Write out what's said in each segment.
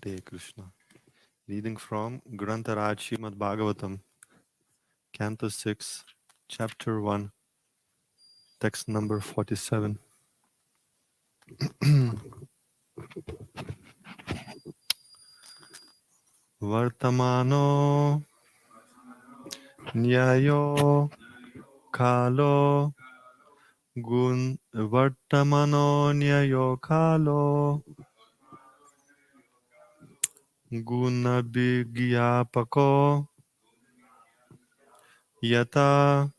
Hare Krishna. Reading from Grantaraj Srimad Bhagavatam, Canto 6, Chapter 1, text number 47. Vartamano Nyayo Kalo Gun Vartamano Nyayo Kalo Gunabigyapako Yata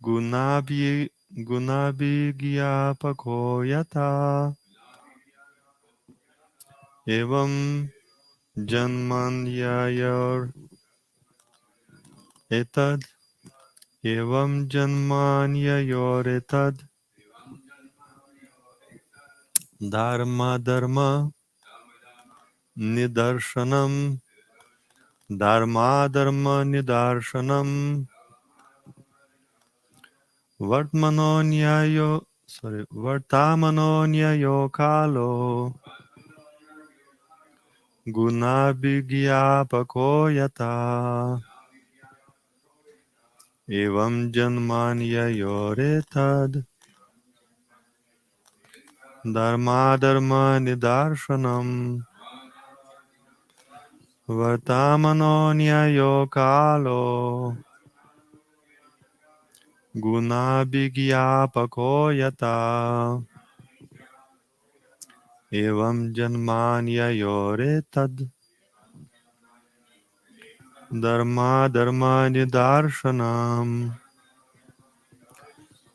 Gunabigyapako Yata Evam Janmanyayor Etad Evam Janmanyayor Etad Dharma Dharma Nidarshanam Dharma Dharma Nidarshanam Vartamano Nyayo Kalo Gunabigyapako Yata Evam Janmanyayor Etad Dharma Dharma Nidarshanam Vartamano Nyayo Kalo Gunabigyapako Yata Evam Janmanyayor Etad Dharma Dharma Nidarshanam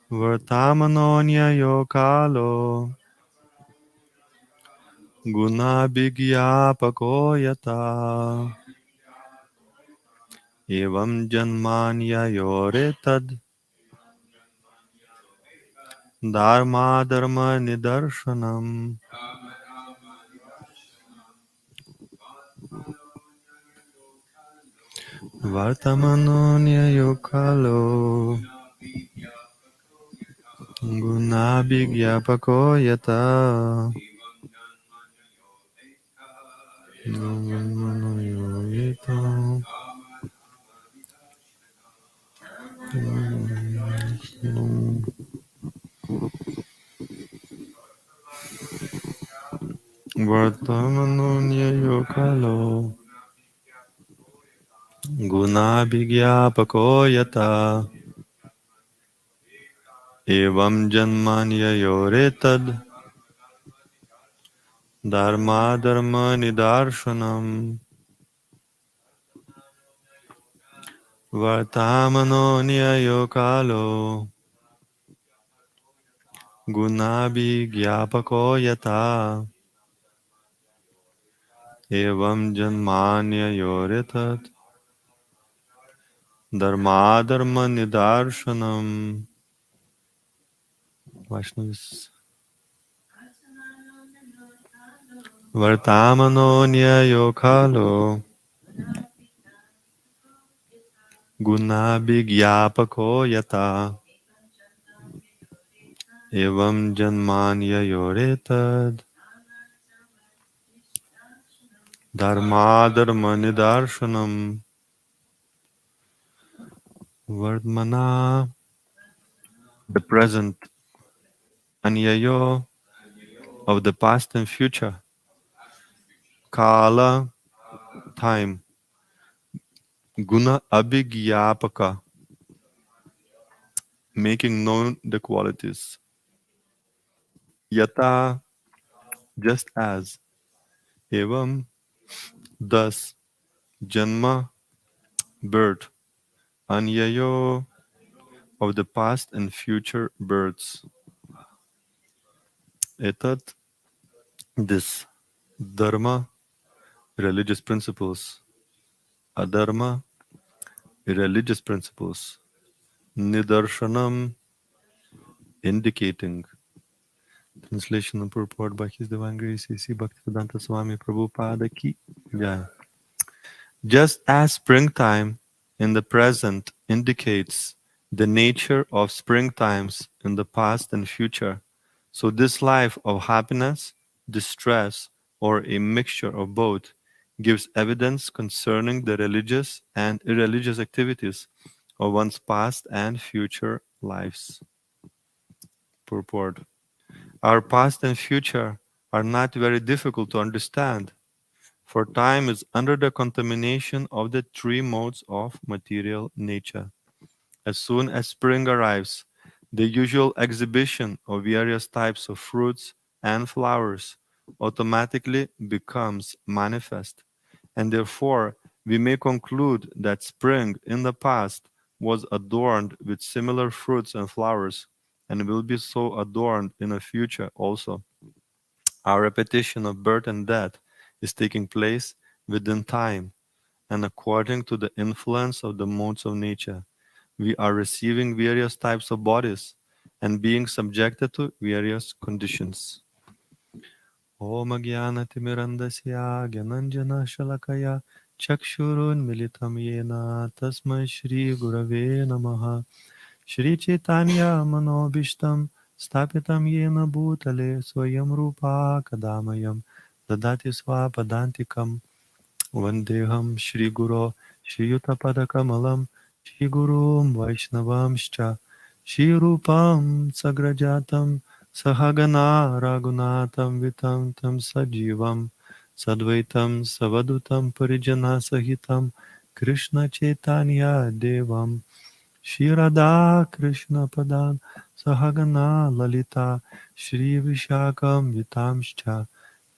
Vartamano Nyayo Kalo Gunabigyapako Yata Evam Janmanyayor Etad Dharma Dharma Nidarshanam Vartamano Nyayo Kalo Gunabigyapako Yata Vartamano Nyayo Kalo Gunabigyapako Yata Evam Janmanyayor Etad Dharma Dharma Nidarshanam Vartamano Nyayo Kalo Gunabigyapako Yata Evam Janmanyayor Etad Dharma Dharma Nidarshanam. Vaishnavis. Vartamano Nyayo Kalo Gunabigyapako Yata Evam Janmanyayor Etad Dharma Dharma Nidarshanam. Vardmana, the present, Anyayo, of the past and future, Kala, time, Guna Abhigyapaka, making known the qualities, Yata, just as, Evam, thus, Janma, birth, Anyayo, of the past and future births, Etat, this, Dharma, religious principles, Adharma, irreligious principles, Nidarshanam, indicating. Translation and purport by His Divine Grace A.C. Bhaktivedanta Swami Prabhupada Ki Jai. Just as springtime in the present indicates the nature of springtimes in the past and future, so this life of happiness, distress, or a mixture of both, gives evidence concerning the religious and irreligious activities of one's past and future lives. Purport. Our past and future are not very difficult to understand, for time is under the contamination of the three modes of material nature. As soon as spring arrives, the usual exhibition of various types of fruits and flowers automatically becomes manifest, and therefore we may conclude that spring in the past was adorned with similar fruits and flowers and will be so adorned in the future also. Our repetition of birth and death is taking place within time and according to the influence of the modes of nature. We are receiving various types of bodies and being subjected to various conditions. Om Jnanatimirandasya Gyananjana Shalakaya Chakshurun Militam Yena Tasmai Shri Gurave Namaha Shri Chaitanya Manobishtam Stapitam Yena Bhutale Swayam Rupa Kadamayam Dadati Swapadantikam Vandeham Shri Guru Shri Yutapadakamalam Shri Gurum Vaishnavamscha Shri Rupam Sagrajatam Sahagana Raghunatham Vitam Tam Sajivam Sadvaitam Savadutam Parijana Sahitam Krishna Chaitanya Devam Shri Radha Krishna Padan Sahagana Lalita Shri Vishakam Vitamscha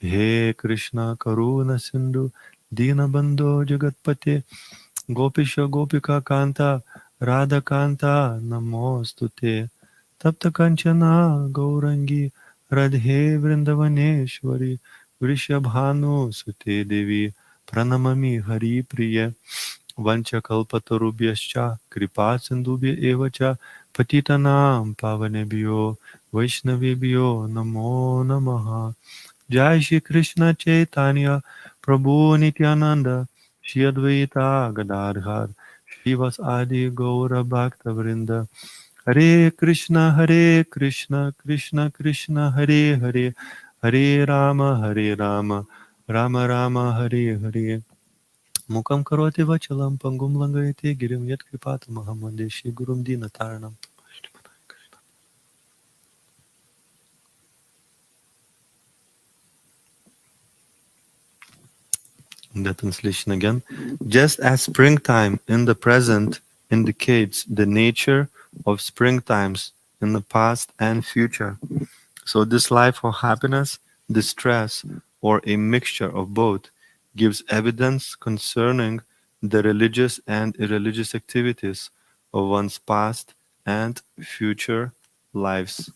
He Krishna Karuna Sindhu Dinabandho Jagatpate Gopisha Gopika Kanta Radha Kanta Namostute Tapta Kanchana Gaurangi Radhe Vrindavaneshwari Vrishabhanu Sute Devi Pranamami Hari Priya Vanchakalpatarubhyascha Kripa Sindhubhya Evacha Patitanam Pavanebhyo Vaishnavebhyo Namo Namaha Jai Shri Krishna Chaitanya Prabhu Nityananda Shri Advaita Gadadhar Shivas Adi Gaura Bhakta Vrinda Hare Krishna Krishna Krishna Hare Hare Hare Rama Rama Rama Hare Hare Mukam karoti vachalam pangum langayate girim yat kripatamaham vande Shri Gurum Dinataranam. The translation again. Just as springtime in the present indicates the nature of springtimes in the past and future, so this life of happiness, distress, or a mixture of both gives evidence concerning the religious and irreligious activities of one's past and future lives.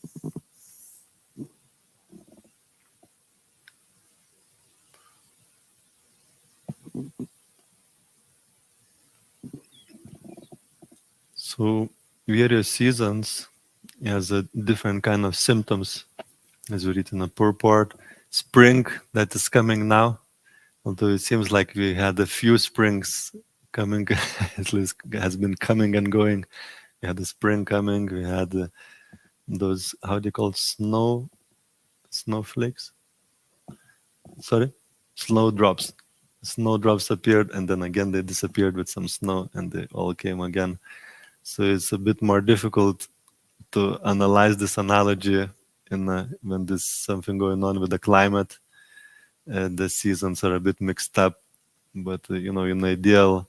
So various seasons has a different kind of symptoms, as we read in the purport. Spring that is coming now, although it seems like we had a few springs coming, at least has been coming and going. We had the spring coming. We had those, how do you call it, snowflakes? Sorry, snowdrops. Snowdrops appeared, and then again they disappeared with some snow, and they all came again. So it's a bit more difficult to analyze this analogy in when there's something going on with the climate. The seasons are a bit mixed up, but in an ideal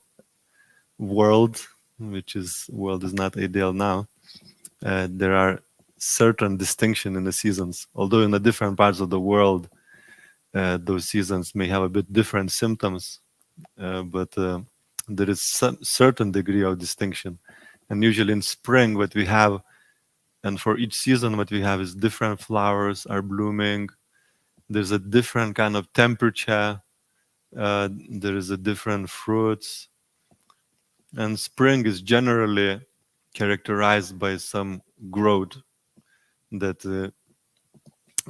world, which is world is not ideal now, there are certain distinction in the seasons. Although in the different parts of the world, those seasons may have a bit different symptoms, but there is some certain degree of distinction. And usually in spring, what we have, and for each season, what we have is different flowers are blooming. There's a different kind of temperature. There is a different fruits. And spring is generally characterized by some growth that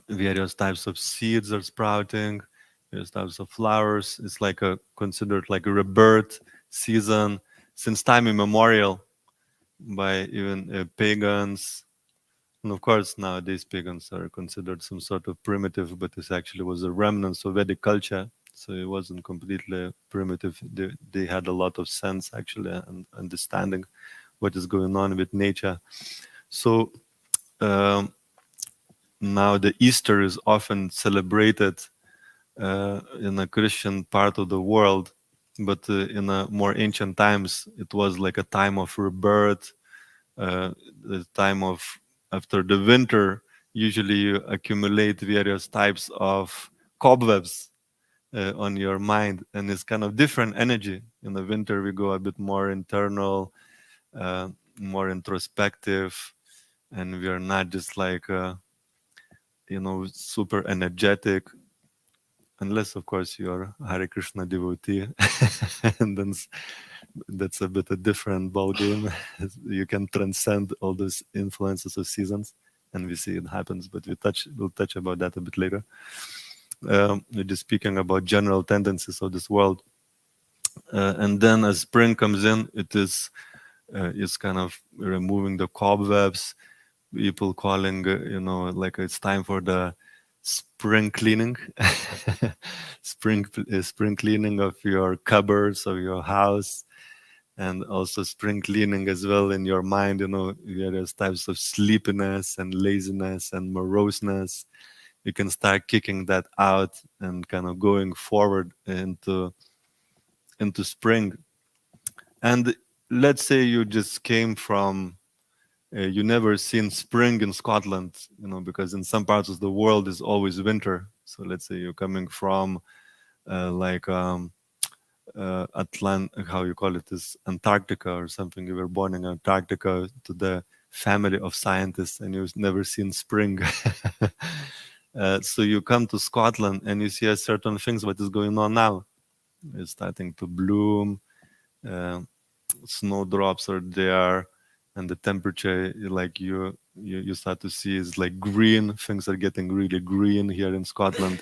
various types of seeds are sprouting, various types of flowers. It's like considered like a rebirth season since time immemorial by even pagans And of course, nowadays pagans are considered some sort of primitive, but this actually was a remnant of Vedic culture. So it wasn't completely primitive. They had a lot of sense actually and understanding what is going on with nature. So um, now the Easter is often celebrated in a Christian part of the world, but in a more ancient times, it was like a time of rebirth, the time of after the winter. Usually, you accumulate various types of cobwebs on your mind, and it's kind of different energy. In the winter, we go a bit more internal, uh, more introspective, and we are not just like super energetic, unless of course you're a Hare Krishna devotee, and then that's a bit a different ball game. You can transcend all those influences of seasons, and we see it happens. But we'll touch about that a bit later. We're just speaking about general tendencies of this world, and then as spring comes in, it's kind of removing the cobwebs. People calling, like it's time for the spring cleaning, spring cleaning of your cupboards of your house, and also spring cleaning as well in your mind. Various types of sleepiness and laziness and moroseness. You can start kicking that out and kind of going forward into spring. And let's say you just came from you never seen spring in Scotland, because in some parts of the world is always winter. So let's say you're coming from like how you call it, is Antarctica or something. You were born in Antarctica to the family of scientists, and you've never seen spring. So you come to Scotland and you see a certain things what is going on now. It's starting to bloom. Uh, Snowdrops are there, and the temperature, like you start to see, is like green. Things are getting really green here in Scotland,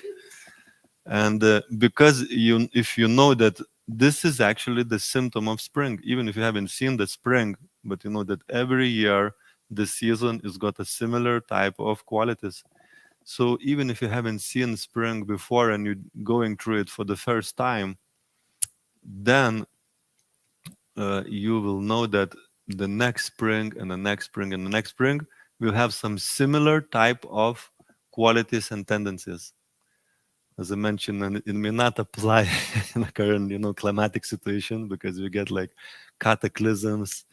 and because if you know that this is actually the symptom of spring, even if you haven't seen the spring, but you know that every year the season has got a similar type of qualities. So even if you haven't seen spring before and you're going through it for the first time, then you will know that the next spring and the next spring and the next spring will have some similar type of qualities and tendencies. As I mentioned, and it may not apply in the current, climatic situation, because we get like cataclysms.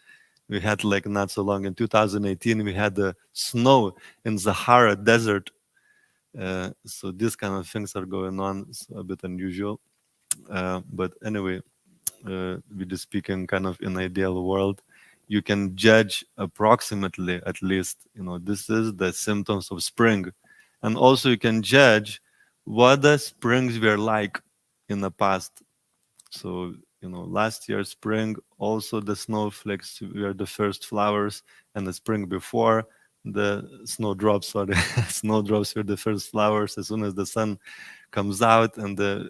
We had like not so long in 2018, we had the snow in Sahara Desert. So these kind of things are going on. It's a bit unusual. But anyway, we're just speaking kind of in ideal world. You can judge approximately, at least, this is the symptoms of spring. And also you can judge what the springs were like in the past. So, last year spring, also the snowflakes were the first flowers, and the spring before, the snowdrops or the snowdrops were the first flowers. As soon as the sun comes out and the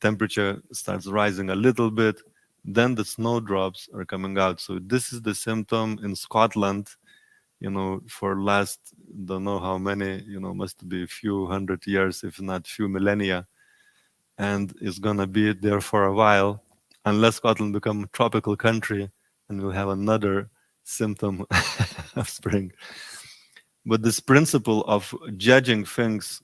temperature starts rising a little bit, then the snowdrops are coming out. So this is the symptom in Scotland, for last, don't know how many, must be a few hundred years, if not few millennia, and it's gonna be there for a while, unless Scotland become a tropical country, and we'll have another symptom of spring. But this principle of judging things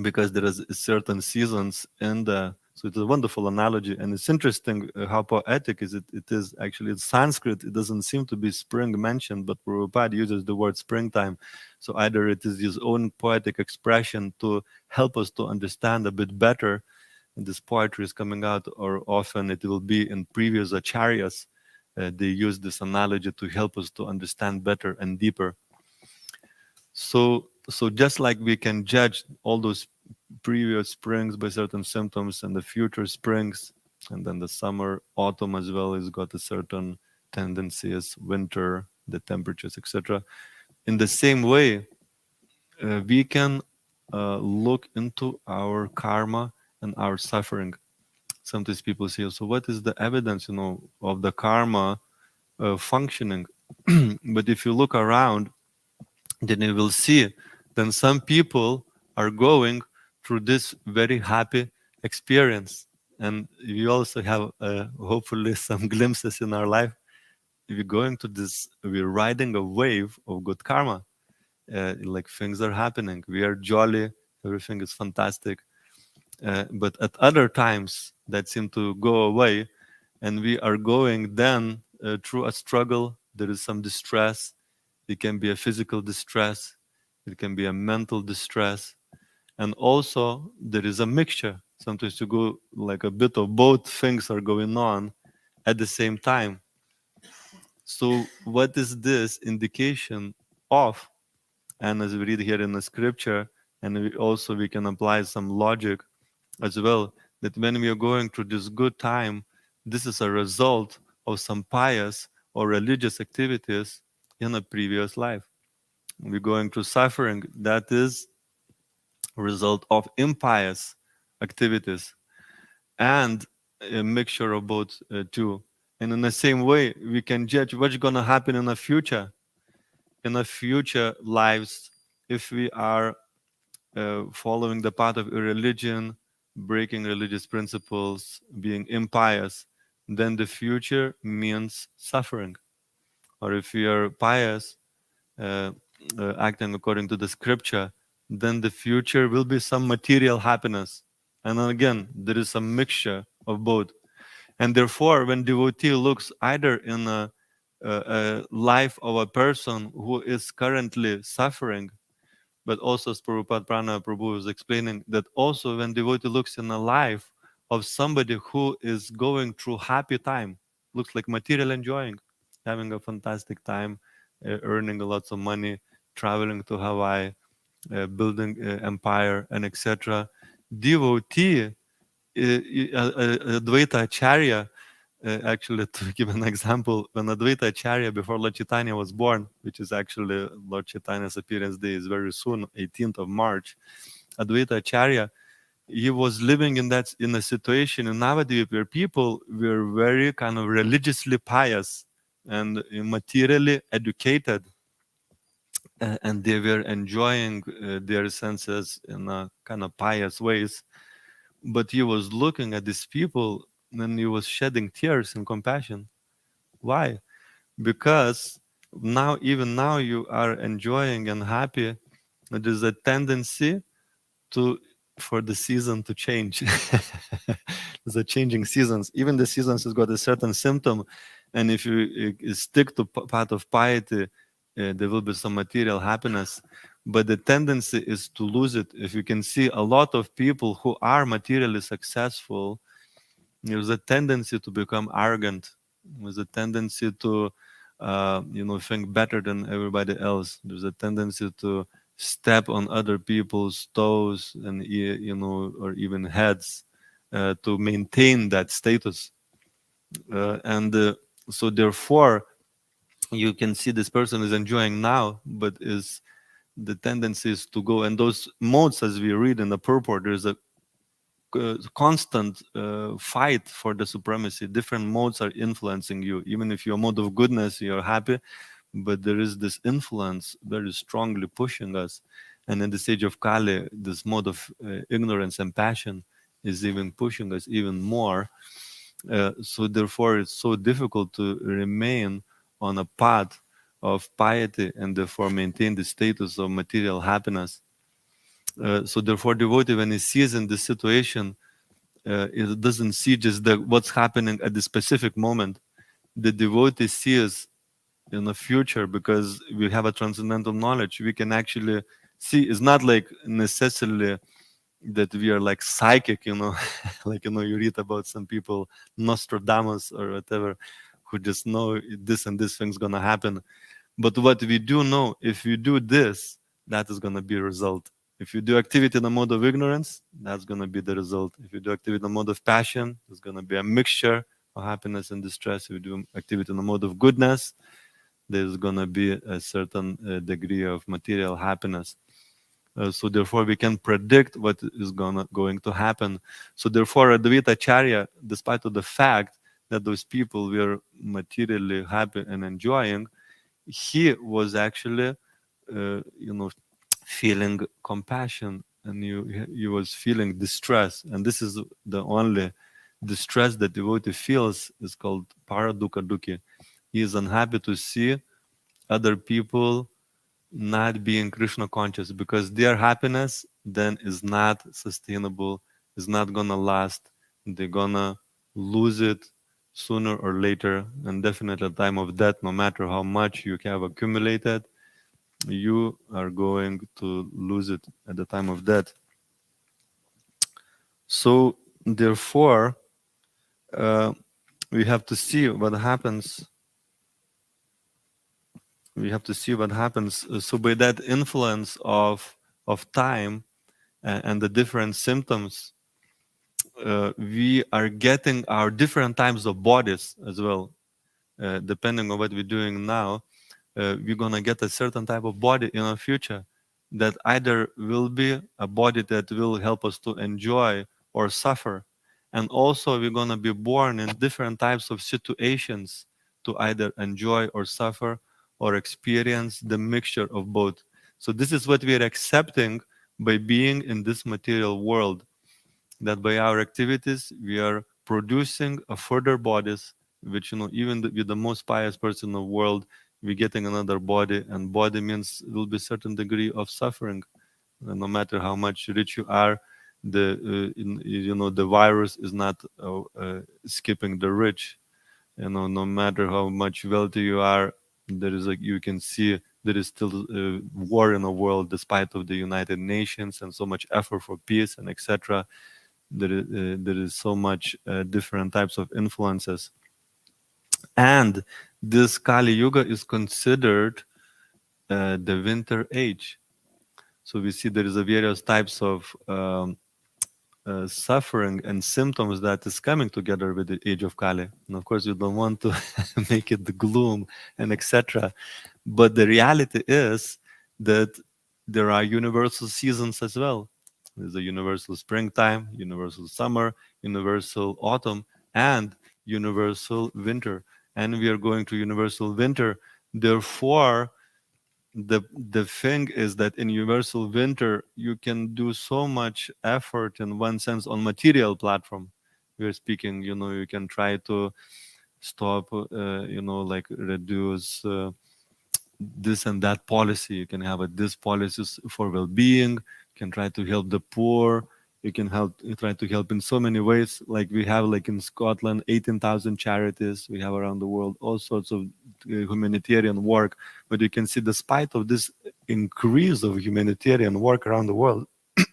because there is certain seasons, and so it's a wonderful analogy, and it's interesting how poetic is it. It is actually in Sanskrit. It doesn't seem to be spring mentioned, but Prabhupada uses the word springtime. So either it is his own poetic expression to help us to understand a bit better, and this poetry is coming out, or often it will be in previous acharyas. They use this analogy to help us to understand better and deeper. So just like we can judge all those previous springs by certain symptoms and the future springs, and then the summer, autumn as well has got a certain tendencies, winter, the temperatures, etc. In the same way, we can look into our karma and our suffering. Sometimes people say, so what is the evidence, of the karma functioning? But if you look around, then you will see then some people are going through this very happy experience. And we also have hopefully some glimpses in our life. We're going to this, we're riding a wave of good karma. Like things are happening. We are jolly, everything is fantastic. But at other times that seem to go away, and we are going then through a struggle. There is some distress. It can be a physical distress, it can be a mental distress, and also there is a mixture. Sometimes you go like a bit of both things are going on at the same time. So what is this indication of? And as we read here in the scripture, and we can apply some logic as well, that when we are going through this good time, this is a result of some pious or religious activities in a previous life. We're going through suffering, that is a result of impious activities, and a mixture of both two. And in the same way, we can judge what's going to happen in the future, in the future lives, if we are following the path of irreligion, breaking religious principles, being impious, then the future means suffering. Or if we are pious, uh, acting according to the scripture, then the future will be some material happiness. And then again, there is a mixture of both. And therefore, when devotee looks either in a life of a person who is currently suffering, but also as Prabhupada Prana Prabhu was explaining, that also when devotee looks in a life of somebody who is going through happy time, looks like material enjoying, having a fantastic time, earning a lots of money, traveling to Hawaii, building empire, and etc. Devotee, Advaita Acharya, actually, to give an example, when Advaita Acharya, before Lord Chaitanya was born, which is actually Lord Chaitanya's appearance day is very soon, 18th of March, Advaita Acharya, he was living in a situation in Navadvip where people were very kind of religiously pious and materially educated, and they were enjoying their senses in a kind of pious ways. But he was looking at these people and he was shedding tears in compassion. Why? Because now, even now, you are enjoying and happy. There's a tendency to for the season to change. There's a changing seasons. Even the seasons has got a certain symptom, and if you stick to path of piety, there will be some material happiness. But the tendency is to lose it. If you can see a lot of people who are materially successful, there's a tendency to become arrogant. There's a tendency to, think better than everybody else. There's a tendency to step on other people's toes and or even heads to maintain that status. And so therefore, you can see this person is enjoying now, but is the tendency is to go. And those modes, as we read in the purport, there's a constant fight for the supremacy. Different modes are influencing you. Even if you're a mode of goodness, you're happy, but there is this influence very strongly pushing us. And in the stage of Kali, this mode of ignorance and passion is even pushing us even more. So therefore, it's so difficult to remain on a path of piety and therefore maintain the status of material happiness. So therefore, devotee, when he sees in this situation, it doesn't see just what's happening at the specific moment. The devotee sees in the future, because we have a transcendental knowledge. We can actually see. It's not like necessarily that we are like psychic, like you read about some people, Nostradamus or whatever, who just know this and this thing's gonna happen. But what we do know, if you do this, that is gonna be a result. If you do activity in a mode of ignorance, that's going to be the result. If you do activity in a mode of passion, there's going to be a mixture of happiness and distress. If you do activity in a mode of goodness, there's going to be a certain degree of material happiness. So therefore, we can predict what is going to happen. So therefore, Advaita Acharya, despite of the fact that those people were materially happy and enjoying, he was actually, you know, feeling compassion, and he was feeling distress, and this is the only distress that devotee feels is called paradukkha dukkhi. He is unhappy to see other people not being Krishna conscious, because their happiness then is not sustainable, is not gonna last. They're gonna lose it sooner or later, and definitely at the time of death, no matter how much you have accumulated, you are going to lose it at the time of death. So therefore, uh, we have to see what happens. We have to see what happens. So by that influence of time and the different symptoms, we are getting our different types of bodies as well. Depending on what we're doing now, we're gonna get a certain type of body in our future that either will be a body that will help us to enjoy or suffer, and also we're gonna be born in different types of situations to either enjoy or suffer or experience the mixture of both. So this is what we are accepting by being in this material world, that by our activities we are producing a further bodies, which, even with the most pious person in the world, we're getting another body, and body means will be certain degree of suffering. No matter how much rich you are, the virus is not skipping the rich. No matter how much wealthy you are, there is you can see there is still war in the world, despite of the United Nations and so much effort for peace and etc. There is so much different types of influences, and this Kali Yuga is considered the winter age. So we see there is a various types of suffering and symptoms that is coming together with the age of Kali. And of course, we don't want to make it the gloom and etc. But the reality is that there are universal seasons as well. There's a universal springtime, universal summer, universal autumn, and universal winter. And we are going to universal winter. Therefore, the thing is that in universal winter you can do so much effort in one sense on material platform. We are speaking, you can try to stop, like reduce this and that policy. You can have this policies for well-being. You can try to help the poor. You can try to help in so many ways. Like we have, like in Scotland, 18,000 charities. We have around the world all sorts of humanitarian work. But you can see, despite of this increase of humanitarian work around the world,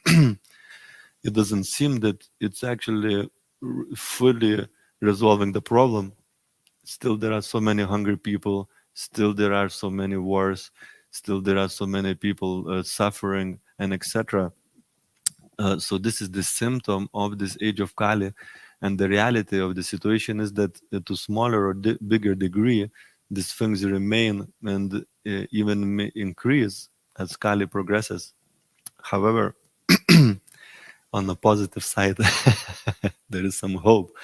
it doesn't seem that it's actually fully resolving the problem. Still there are so many hungry people, still there are so many wars, still there are so many people suffering and etc. So this is the symptom of this age of Kali, and the reality of the situation is that to smaller or bigger degree these things remain and even may increase as Kali progresses. However, on the positive side, there is some hope.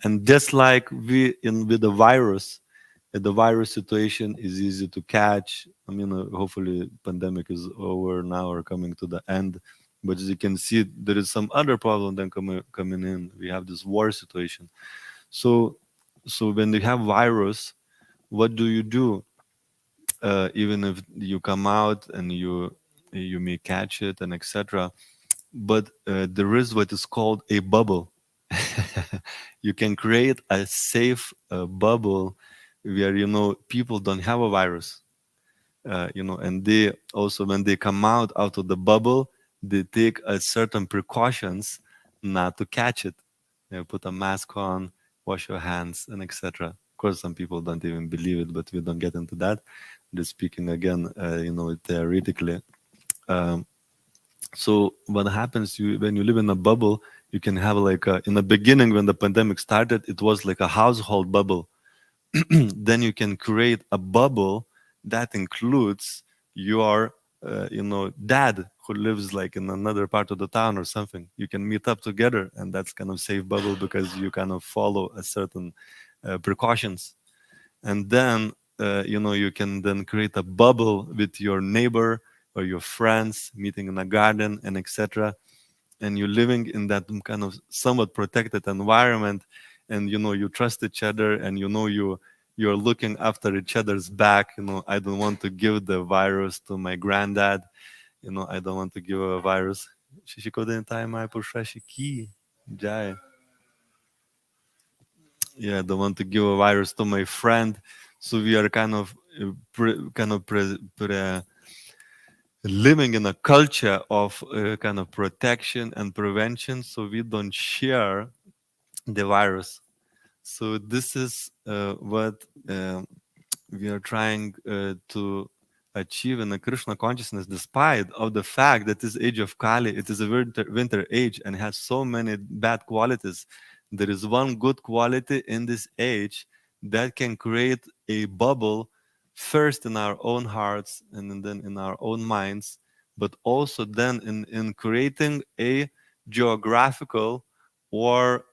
And just like with the virus situation is easy to catch. I mean, hopefully pandemic is over now or coming to the end. But as you can see, there is some other problem then coming in. We have this war situation. So when you have virus, what do you do? Even if you come out and you may catch it and etc. But there is what is called a bubble. You can create a safe bubble where people don't have a virus, and they also, when they come out of the bubble, they take a certain precautions not to catch it. Put a mask on, wash your hands, and etc. Of course, some people don't even believe it, but we don't get into that. Just speaking again, theoretically. Um, so what happens, when you live in a bubble, you can have like in the beginning when the pandemic started, it was like a household bubble. Then you can create a bubble that includes your dad who lives like in another part of the town or something. You can meet up together, and that's kind of safe bubble because you kind of follow a certain precautions. And then you can then create a bubble with your neighbor or your friends, meeting in a garden, and etc. And you're living in that kind of somewhat protected environment, and you trust each other, and you're looking after each other's back. I don't want to give the virus to my granddad. I don't want to give a virus. Jai. Yeah, I don't want to give a virus to my friend. So we are kind of living in a culture of kind of protection and prevention, so we don't share the virus. So this is what we are trying to achieve in the Krishna consciousness, despite of the fact that this age of Kali, it is a winter age and has so many bad qualities. There is one good quality in this age that can create a bubble, first in our own hearts and then in our own minds, but also then in creating a geographical or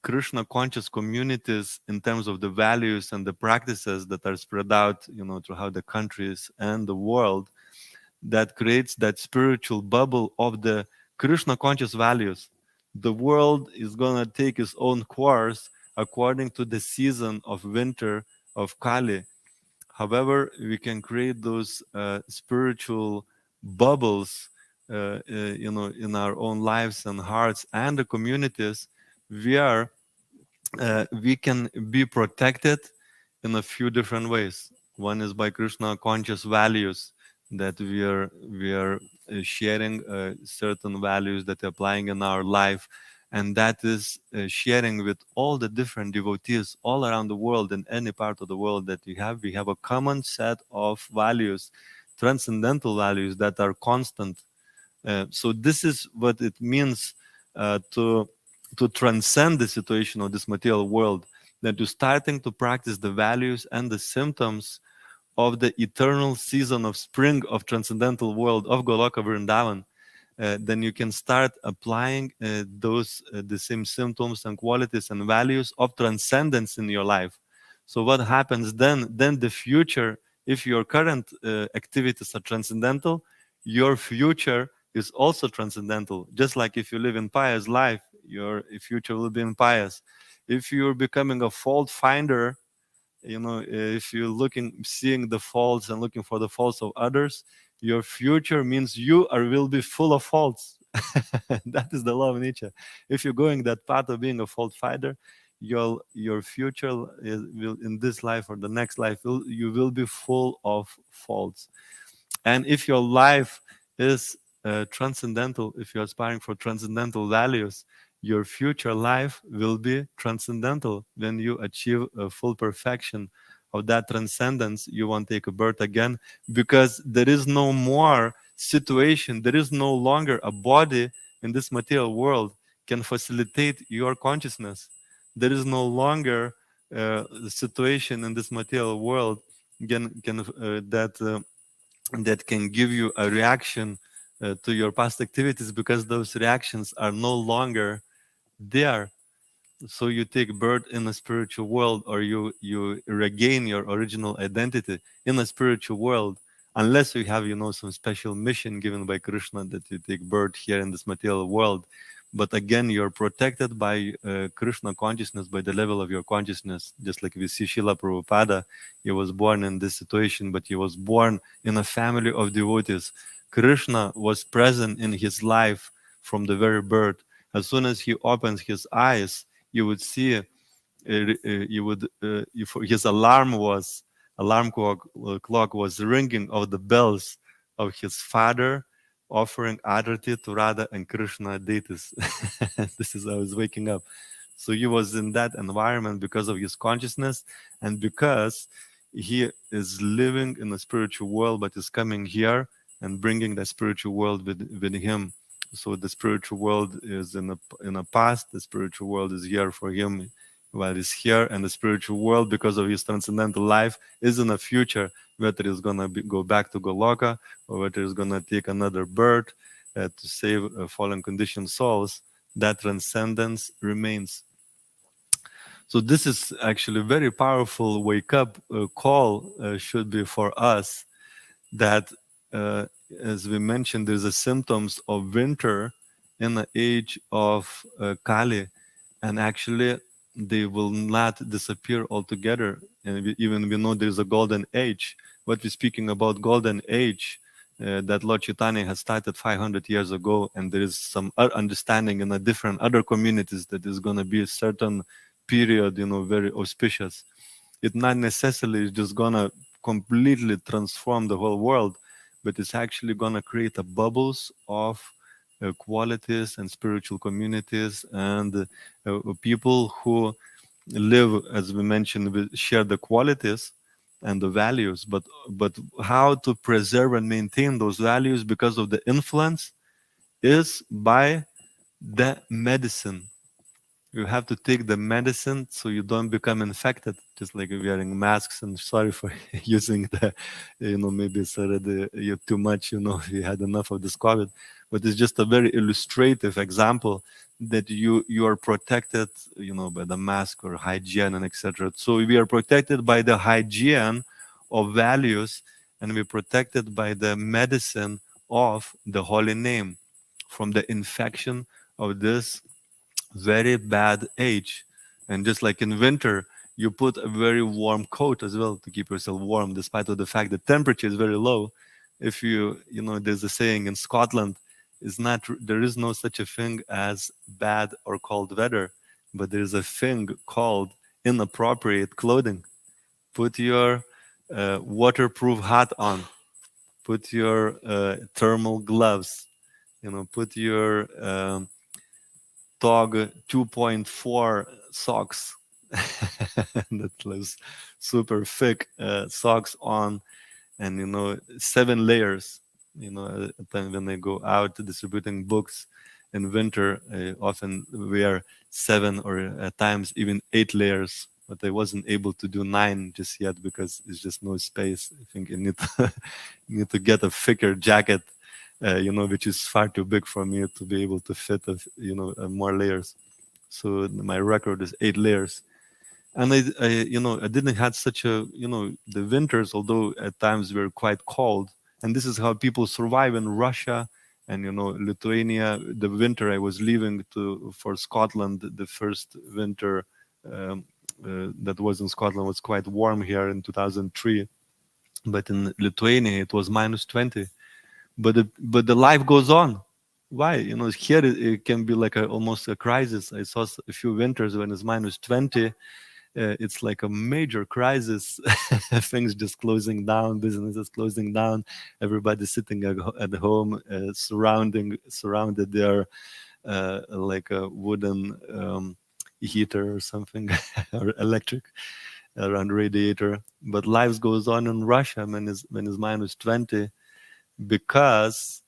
Krishna conscious communities in terms of the values and the practices that are spread out, throughout the countries and the world, that creates that spiritual bubble of the Krishna conscious values. The world is gonna take its own course according to the season of winter of Kali. However, we can create those spiritual bubbles, in our own lives and hearts and the communities. We can be protected in a few different ways. One is by Krishna conscious values, that we are sharing certain values that we're applying in our life, and that is sharing with all the different devotees all around the world, in any part of the world that we have a common set of values, transcendental values that are constant. So this is what it means to transcend the situation of this material world, that you're starting to practice the values and the symptoms of the eternal season of spring of transcendental world of Goloka Vrindavan. Then you can start applying those the same symptoms and qualities and values of transcendence in your life. So what happens then? Then the future, if your current activities are transcendental, your future is also transcendental. Just like if you live in pious life, your future will be in pious. If you're becoming a fault finder, if you're seeing the faults and looking for the faults of others, your future means you will be full of faults. That is the law of nature. If you're going that path of being a fault finder, your future will, in this life or the next life, you will be full of faults. And if your life is transcendental, if you're aspiring for transcendental values, your future life will be transcendental. When you achieve a full perfection of that transcendence, you won't take a birth again, because there is no more situation, there is no longer a body in this material world can facilitate your consciousness. There is no longer a situation in this material world that can give you a reaction to your past activities, because those reactions are no longer there. So you take birth in a spiritual world, or you regain your original identity in a spiritual world, unless you have some special mission given by Krishna that you take birth here in this material world. But again, you're protected by Krishna consciousness, by the level of your consciousness. Just like we see Srila Prabhupada, he was born in this situation, but he was born in a family of devotees. Krishna was present in his life from the very birth. As soon as he opens his eyes, you would see, his alarm clock was ringing of the bells of his father, offering arati to Radha and Krishna deities. This is how I was waking up. So he was in that environment because of his consciousness, and because he is living in a spiritual world, but is coming here and bringing the spiritual world with him. So the spiritual world is in a past, the spiritual world is here for him while he's here, and the spiritual world, because of his transcendental life, is in a future, whether he's gonna go back to Goloka, or whether he's gonna take another birth to save fallen conditioned souls. That transcendence remains. So this is actually a very powerful wake up call should be for us that, uh, as we mentioned, there's a symptoms of winter in the age of Kali, and actually they will not disappear altogether. And even we know there's a golden age. What we're speaking about golden age that Lord Chaitanya has started 500 years ago, and there is some understanding in a different other communities that is going to be a certain period, very auspicious. It not necessarily is just gonna completely transform the whole world, but it's actually gonna create a bubbles of qualities and spiritual communities and people who live, as we mentioned, share the qualities and the values, but how to preserve and maintain those values because of the influence is by the medicine. You have to take the medicine so you don't become infected, just like wearing masks. And sorry for using the, maybe it's already you too much, you had enough of this COVID, but it's just a very illustrative example that you are protected, by the mask or hygiene and etc. So we are protected by the hygiene of values, and we're protected by the medicine of the holy name from the infection of this very bad age. And just like in winter, you put a very warm coat as well to keep yourself warm, despite of the fact the temperature is very low. If there's a saying in Scotland, there is no such a thing as bad or cold weather, but there is a thing called inappropriate clothing. Put your waterproof hat on. Put your thermal gloves. Put your Dog 2.4 socks that was super thick socks on, and 7 layers. At time when I go out distributing books in winter, I often wear 7 or at times even 8 layers, but I wasn't able to do 9 just yet because it's just no space. I think you need to, you need to get a thicker jacket, which is far too big for me to be able to fit, more layers. So my record is 8 layers. And I didn't had such a, the winters, although at times were quite cold. And this is how people survive in Russia and, Lithuania. The winter I was leaving for Scotland, the first winter that was in Scotland was quite warm here in 2003. But in Lithuania, it was -20. But the life goes on. Why? Here it can be like almost a crisis. I saw a few winters when it's -20. It's like a major crisis. Things just closing down, businesses closing down, everybody sitting at home, surrounded there like a wooden heater or something, or electric around radiator. But life goes on in Russia when it's -20 because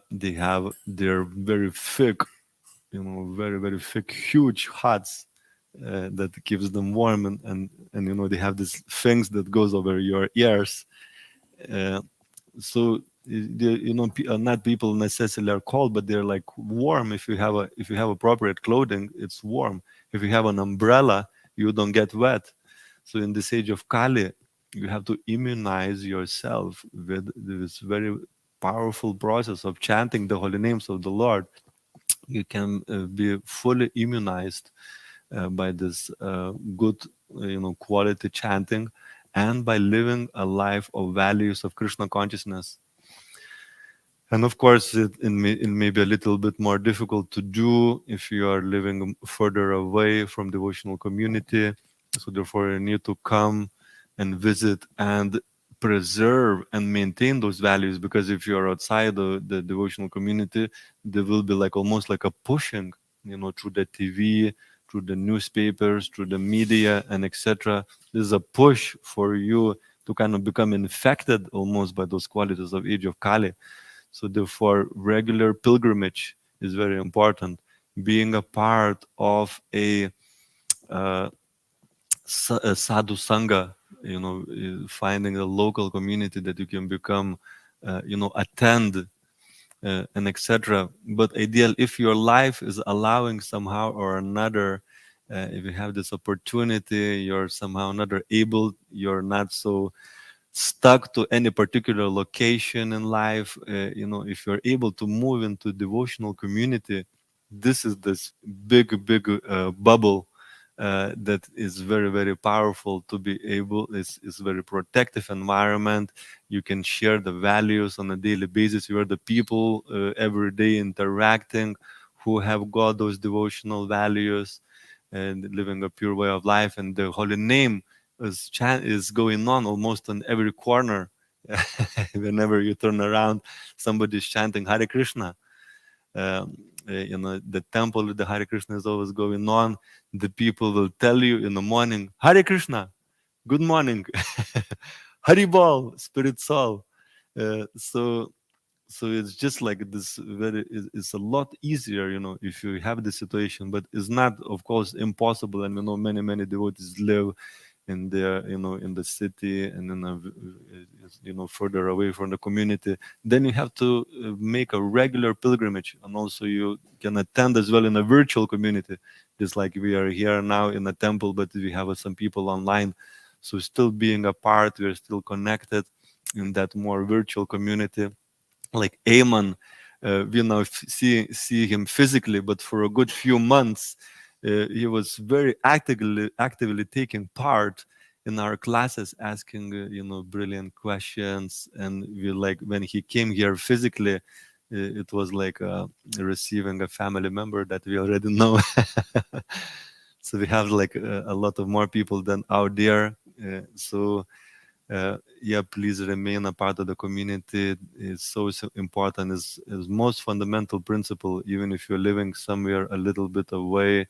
they have their very thick, very very thick, huge huts that keeps them warm, and they have these things that goes over your ears. Uh, so not people necessarily are cold, but they're like warm. If you have appropriate clothing, it's warm. If you have an umbrella, you don't get wet. So in this age of Kali, you have to immunize yourself with this very powerful process of chanting the holy names of the Lord. You can be fully immunized by this good, quality chanting, and by living a life of values of Krishna consciousness. And of course, it may be a little bit more difficult to do if you are living further away from devotional community. So therefore, you need to come and visit and preserve and maintain those values. Because if you are outside the devotional community, there will be like almost like a pushing, through the TV, through the newspapers, through the media, and etc. There's a push for you to kind of become infected almost by those qualities of age of Kali. So therefore, regular pilgrimage is very important. Being a part of uh, a sadhu sangha, finding a local community that you can become, attend, and etc. But ideal, if your life is allowing somehow or another, if you have this opportunity, you're somehow not able, you're not so stuck to any particular location in life. If you're able to move into devotional community, this is this big bubble that is very, very powerful to be able. It's very protective environment. You can share the values on a daily basis. You are the people every day interacting who have got those devotional values and living a pure way of life, and the holy name is going on almost on every corner. Whenever you turn around, somebody's chanting Hare Krishna. The temple, the Hare Krishna is always going on. The people will tell you in the morning, Hare Krishna, good morning, Haribol, spirit soul. So it's just like this it's a lot easier, if you have the situation, but it's not, of course, impossible. And many devotees live in the in the city, and then further away from the community. Then you have to make a regular pilgrimage, and also you can attend as well in a virtual community, just like we are here now in a temple, but we have some people online. So still being apart, we are still connected in that more virtual community. Like Aman, we now see him physically, but for a good few months, he was very actively taking part in our classes, asking brilliant questions. And we, like, when he came here physically, it was like receiving a family member that we already know. So we have like a lot of more people than out there. Yeah, please remain a part of the community. It's so important. Is most fundamental principle. Even if you're living somewhere a little bit away,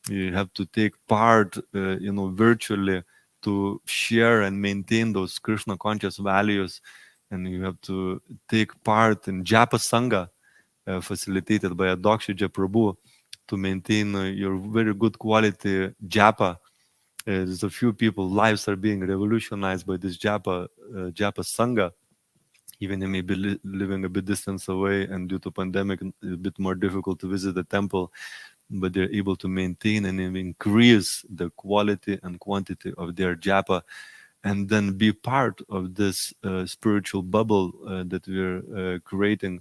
you have to take part, virtually, to share and maintain those Krishna conscious values, and you have to take part in Japa Sangha, facilitated by Adakshija Prabhu, to maintain your very good quality japa. There's a few people lives are being revolutionized by this japa sangha. Even they may be living a bit distance away, and due to pandemic, it's a bit more difficult to visit the temple, but they're able to maintain and increase the quality and quantity of their japa, and then be part of this spiritual bubble that we're creating.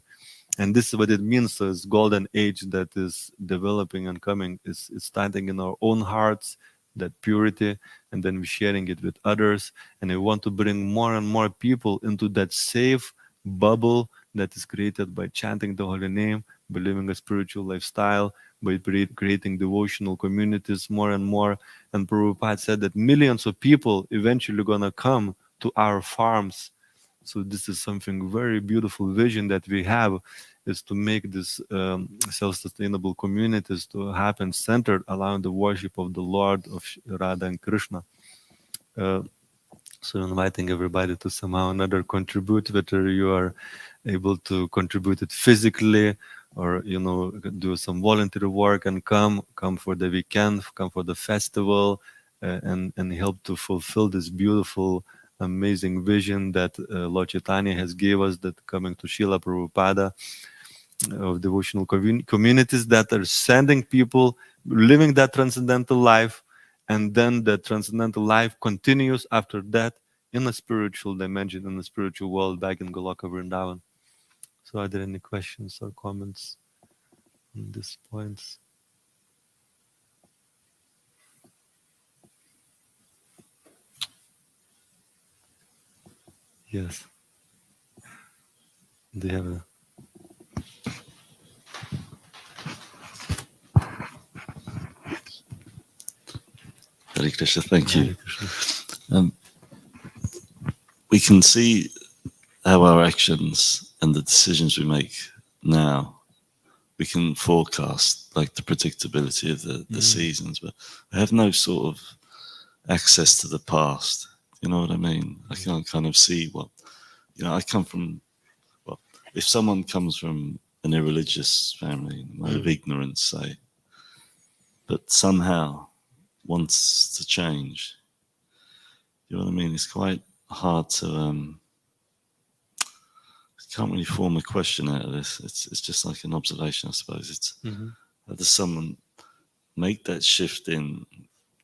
And this is what it means as golden age that is developing and coming. Is starting in our own hearts, that purity, and then we're sharing it with others. And we want to bring more and more people into that safe bubble that is created by chanting the holy name, by living a spiritual lifestyle, by creating devotional communities more and more. And Prabhupada said that millions of people eventually gonna come to our farms. So this is something very beautiful vision that we have, is to make this self-sustainable communities to happen centered around the worship of the Lord of Radha and Krishna. So inviting everybody to somehow or another contribute, whether you are able to contribute it physically, or do some volunteer work and come for the weekend, come for the festival, and help to fulfill this beautiful, amazing vision that Lord Chaitanya has gave us, that coming to Srila Prabhupada, of devotional communities that are sending people living that transcendental life, and then the transcendental life continues after that in a spiritual dimension, in the spiritual world, back in Goloka Vrindavan. So are there any questions or comments on these points? Yes. They have a... Hare Krishna, thank you. We can see how our actions and the decisions we make now, we can forecast like the predictability of the seasons, but I have no sort of access to the past. You know what I mean? I can't kind of see what, I come from, well, if someone comes from an irreligious family, of ignorance, say, but somehow wants to change, you know what I mean? It's quite hard to, can't really form a question out of this. It's just like an observation, I suppose. It's how does someone make that shift in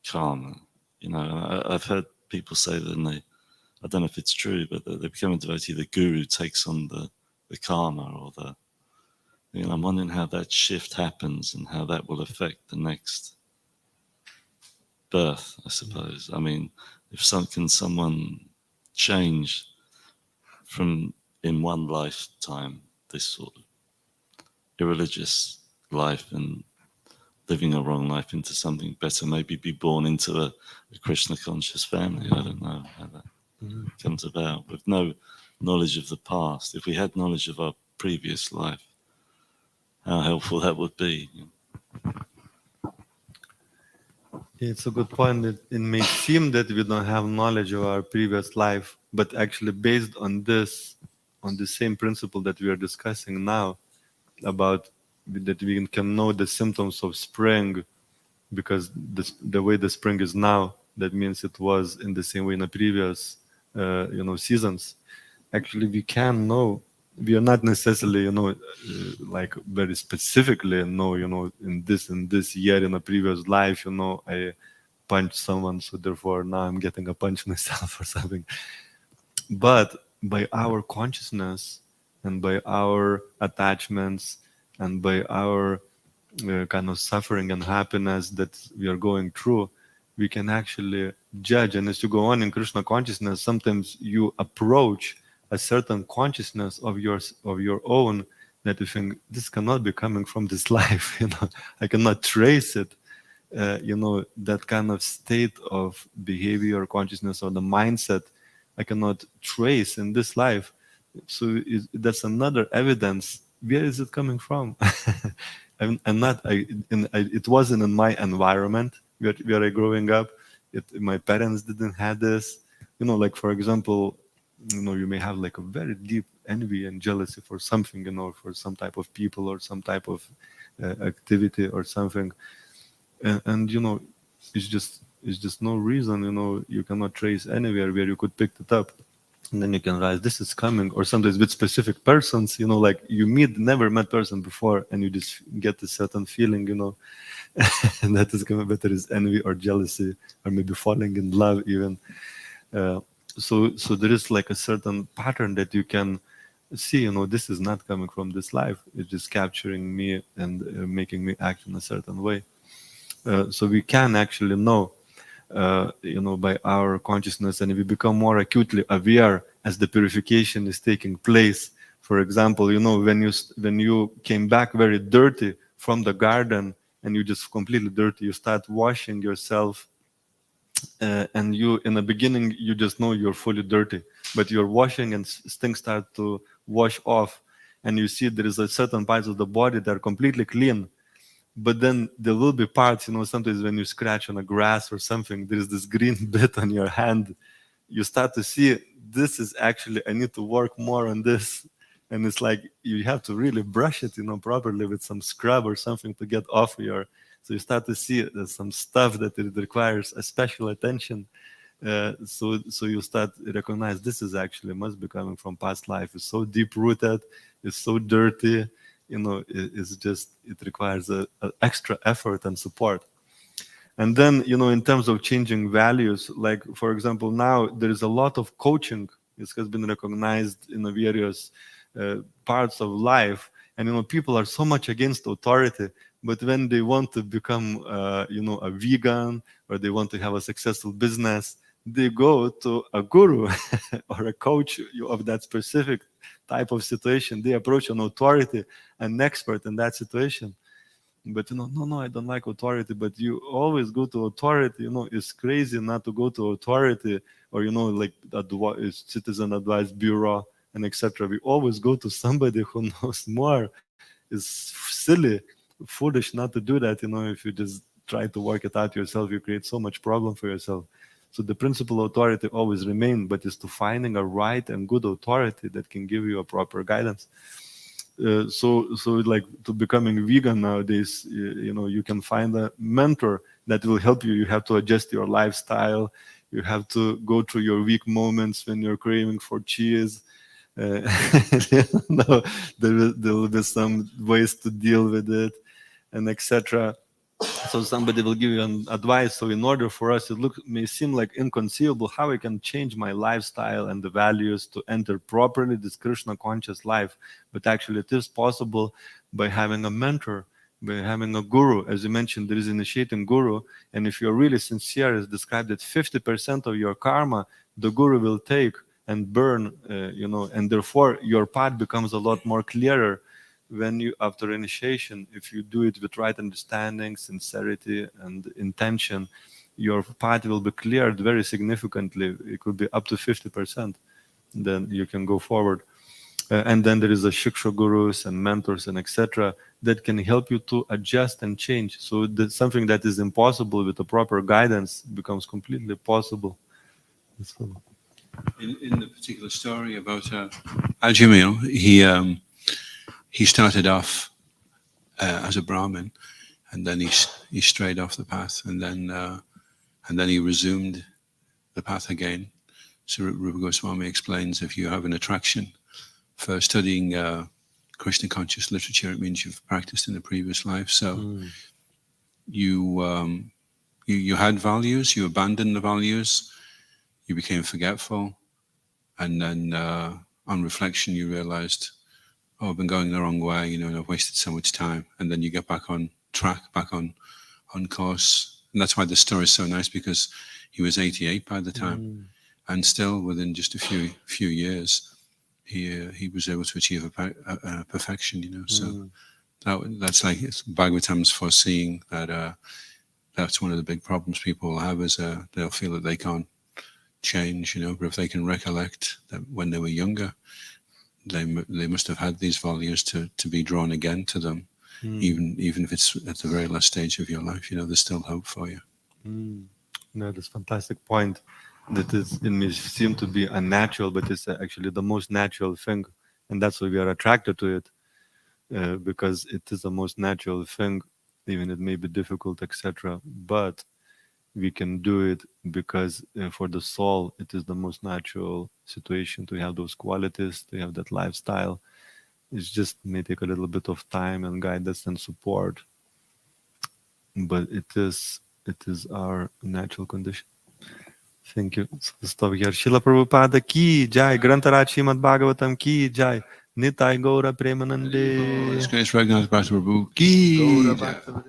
karma. You know, I've heard people say that, and I don't know if it's true, but they become a devotee, the guru takes on the karma or the, you know, I'm wondering how that shift happens and how that will affect the next birth, I suppose. I mean, if someone change from in one lifetime this sort of irreligious life and living a wrong life into something better, maybe be born into a Krishna conscious family. I don't know how that comes about with no knowledge of the past. If we had knowledge of our previous life, how helpful that would be. It's a good point. It may seem that we don't have knowledge of our previous life, but actually, based on this, on the same principle that we are discussing now, about that we can know the symptoms of spring, because the way the spring is now, that means it was in the same way in the previous, seasons. Actually, we can know. We are not necessarily, like very specifically know, in this year in a previous life, I punched someone, so therefore now I'm getting a punch myself or something. But by our consciousness and by our attachments and by our kind of suffering and happiness that we are going through, we can actually judge. And as you go on in Krishna consciousness, sometimes you approach a certain consciousness of your own that you think this cannot be coming from this life. I cannot trace it. That kind of state of behavior, consciousness, or the mindset, I cannot trace in this life. So that's another evidence. Where is it coming from? I'm not. It wasn't in my environment where I growing up. My parents didn't have this. Like for example, you may have like a very deep envy and jealousy for something, for some type of people or some type of activity or something, and it's just no reason. You cannot trace anywhere where you could pick it up. And then you can realize this is coming, or sometimes with specific persons, like you never met person before, and you just get a certain feeling, and that is coming, whether it's envy or jealousy, or maybe falling in love even. So there is like a certain pattern that you can see, this is not coming from this life. It's just capturing me and making me act in a certain way. So we can actually know, by our consciousness, and we become more acutely aware as the purification is taking place. For example, when you came back very dirty from the garden and you just completely dirty, you start washing yourself, and you in the beginning you just know you're fully dirty, but you're washing and things start to wash off, and you see there is a certain parts of the body that are completely clean. But then there will be parts, sometimes when you scratch on a grass or something, there is this green bit on your hand. You start to see this is actually, I need to work more on this. And it's like you have to really brush it, properly with some scrub or something to get off your. So you start to see there's some stuff that it requires a special attention. So you start recognize this is actually must be coming from past life. It's so deep rooted, it's so dirty. It's just it requires a extra effort and support. And then in terms of changing values, like for example, now there is a lot of coaching. This has been recognized in the various parts of life, and people are so much against authority. But when they want to become, a vegan, or they want to have a successful business, they go to a guru or a coach of that specific type of situation. They approach an authority, an expert in that situation. But no, I don't like authority. But you always go to authority. It's crazy not to go to authority, or like citizen advice bureau and etc. We always go to somebody who knows more. It's silly, foolish not to do that. If you just try to work it out yourself, you create so much problem for yourself. So the principle of authority always remain, but is to finding a right and good authority that can give you a proper guidance. So like to becoming vegan nowadays, you can find a mentor that will help you. You have to adjust your lifestyle. You have to go through your weak moments when you're craving for cheese. No, there will be some ways to deal with it, and etc. So somebody will give you an advice. So in order for us, may seem like inconceivable how I can change my lifestyle and the values to enter properly this Krishna conscious life. But actually it is possible by having a mentor, by having a guru. As you mentioned, there is initiating guru. And if you're really sincere, it's described that 50% of your karma, the guru will take and burn, and therefore your path becomes a lot more clearer when you, after initiation, if you do it with right understanding, sincerity, and intention, your path will be cleared very significantly. It could be up to 50%. Then you can go forward. And then there is a shiksha gurus and mentors and etc. that can help you to adjust and change. So that something that is impossible with the proper guidance becomes completely possible. In the particular story about Ajamil, he started off as a Brahmin, and then he strayed off the path, and then he resumed the path again. So Rupa Goswami explains, if you have an attraction for studying Krishna conscious literature, it means you've practiced in a previous life. So you had values, you abandoned the values, you became forgetful, and then on reflection you realized, oh, I've been going the wrong way, and I've wasted so much time. And then you get back on track, back on course. And that's why the story is so nice, because he was 88 by the time, and still within just a few years, he was able to achieve a perfection. So that's like Bhagavatam's foreseeing that that's one of the big problems people will have, is they'll feel that they can't change, but if they can recollect that when they were younger, they must have had these values to be drawn again to them, even if it's at the very last stage of your life. There's still hope for you. No, that's a fantastic point. That is, it may seem to be unnatural, but it's actually the most natural thing, and that's why we are attracted to it, because it is the most natural thing. Even it may be difficult, etc. But we can do it because for the soul, it is the most natural situation to have those qualities, to have that lifestyle. It just may take a little bit of time and guidance and support, but it is our natural condition. Thank you. Stop here. Srila Prabhupada ki jai. Grantaraj Srimad Bhagavatam ki jai. Nitai Gaura Premanande. His Grace Raghunath Bhatta Prabhu ki jai.